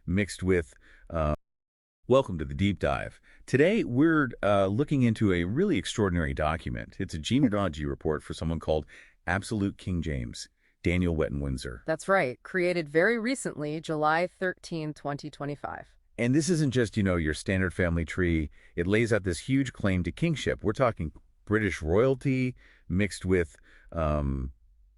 mixed with... Welcome to the deep dive. Today, we're looking into a really extraordinary document. It's a genealogy report for someone called Absolute King James, Daniel Wettin-Windsor. That's right. Created very recently, July 13, 2025. And this isn't just, your standard family tree. It lays out this huge claim to kingship. We're talking British royalty mixed with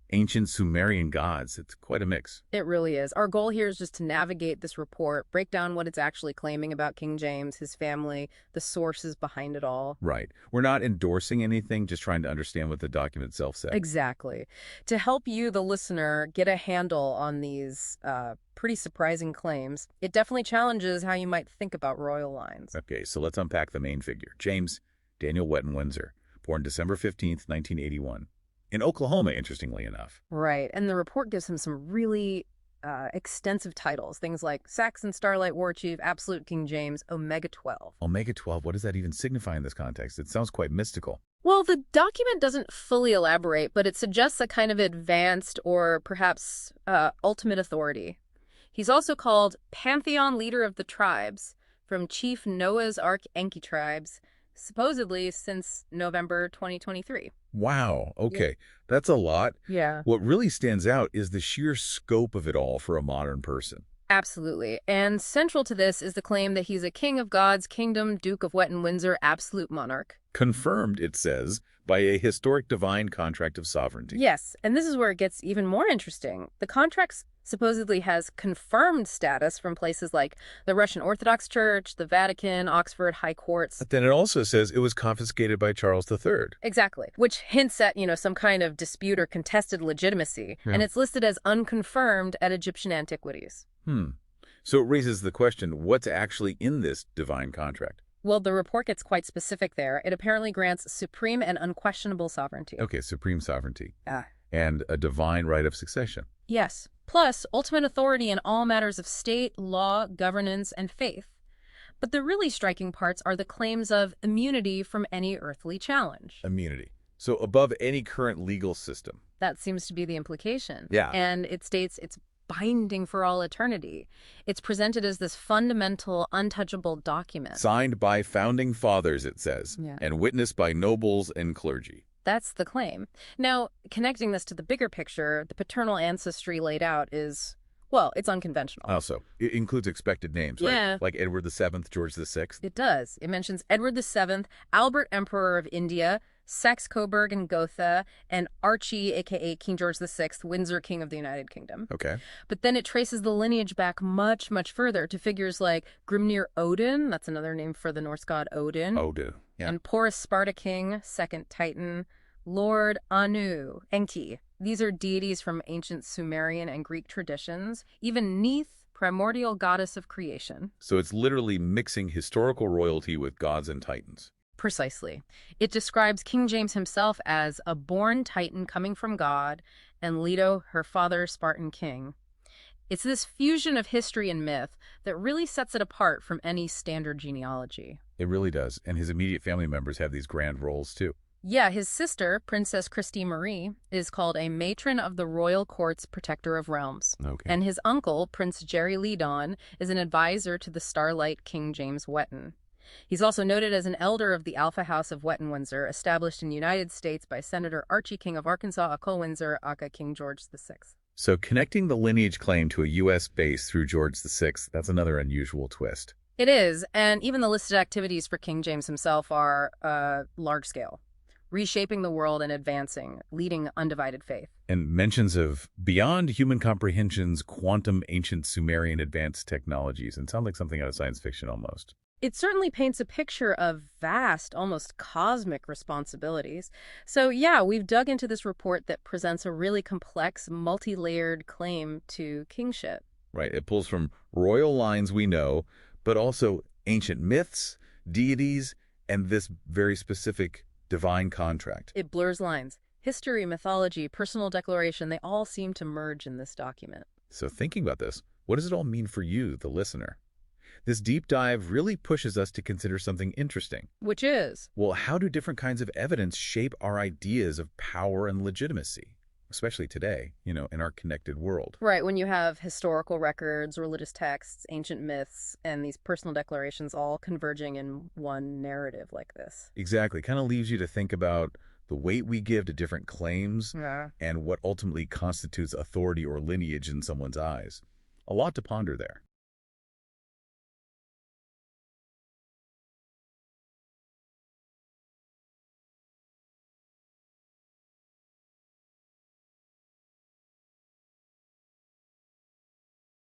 ancient Sumerian gods. It's quite a mix. It really is. Our goal here is just to navigate this report, break down what it's actually claiming about King James, his family, the sources behind it all. Right. We're not endorsing anything, just trying to understand what the document itself says. Exactly. To help you, the listener, get a handle on these pretty surprising claims, it definitely challenges how you might think about royal lines. Okay, so let's unpack the main figure. James Daniel Wettin-Windsor, born December 15th, 1981. In Oklahoma, interestingly enough. Right, and the report gives him some really extensive titles, things like Saxon Starlight War Chief, Absolute King James, Omega 12. Omega 12, what does that even signify in this context? It sounds quite mystical. Well, the document doesn't fully elaborate, but it suggests a kind of advanced or perhaps ultimate authority. He's also called Pantheon Leader of the Tribes, from Chief Noah's Ark Enki tribes, supposedly since November 2023. Wow. Okay. Yeah. That's a lot. Yeah. What really stands out is the sheer scope of it all for a modern person. Absolutely. And central to this is the claim that he's a king of God's kingdom, Duke of Wettin-Windsor, absolute monarch. Confirmed, it says, by a historic divine contract of sovereignty. Yes. And this is where it gets even more interesting. The contract supposedly has confirmed status from places like the Russian Orthodox Church, the Vatican, Oxford High Courts. But then it also says it was confiscated by Charles III. Exactly, which hints at, some kind of dispute or contested legitimacy. Yeah. And it's listed as unconfirmed at Egyptian Antiquities. So it raises the question, what's actually in this divine contract? Well, the report gets quite specific there. It apparently grants supreme and unquestionable sovereignty. Okay, supreme sovereignty. And a divine right of succession. Yes. Plus, ultimate authority in all matters of state, law, governance, and faith. But the really striking parts are the claims of immunity from any earthly challenge. Immunity. So above any current legal system. That seems to be the implication. Yeah. And it states it's binding for all eternity. It's presented as this fundamental, untouchable document. Signed by founding fathers, it says, and witnessed by nobles and clergy. That's the claim. Now, connecting this to the bigger picture, the paternal ancestry laid out is, well, it's unconventional. Also, it includes expected names, right? Yeah. Like Edward VII, George VI? It does. It mentions Edward VII, Albert Emperor of India, Saxe-Coburg and Gotha, and Archie, a.k.a. King George VI, Windsor King of the United Kingdom. Okay. But then it traces the lineage back much, much further to figures like Grimnir Odin, that's another name for the Norse god Odin. Odin, yeah. And Porus Sparta King, second Titan, Lord Anu, Enki. These are deities from ancient Sumerian and Greek traditions. Even Neith, primordial goddess of creation. So it's literally mixing historical royalty with gods and titans. Precisely. It describes King James himself as a born Titan coming from God, and Leto, her father, Spartan king. It's this fusion of history and myth that really sets it apart from any standard genealogy. It really does. And his immediate family members have these grand roles, too. Yeah, his sister, Princess Christine Marie, is called a matron of the royal court's protector of realms. Okay. And his uncle, Prince Jerry Leadon, is an advisor to the Starlight King James Wettin. He's also noted as an elder of the Alpha House of Wettin-Windsor, established in the United States by Senator Archie King of Arkansas, Windsor, aka King George VI. So connecting the lineage claim to a U.S. base through George VI, that's another unusual twist. It is, and even the listed activities for King James himself are large-scale, reshaping the world and advancing, leading undivided faith. And mentions of beyond human comprehension's quantum ancient Sumerian advanced technologies, and sound like something out of science fiction almost. It certainly paints a picture of vast, almost cosmic responsibilities. So yeah, we've dug into this report that presents a really complex, multi-layered claim to kingship. Right. It pulls from royal lines we know, but also ancient myths, deities, and this very specific divine contract. It blurs lines. History, mythology, personal declaration, they all seem to merge in this document. So thinking about this, what does it all mean for you, the listener? This deep dive really pushes us to consider something interesting. Which is? Well, how do different kinds of evidence shape our ideas of power and legitimacy? especially today, in our connected world. Right, when you have historical records, religious texts, ancient myths, and these personal declarations all converging in one narrative like this. Exactly. Kind of leaves you to think about the weight we give to different claims Yeah. and what ultimately constitutes authority or lineage in someone's eyes. A lot to ponder there.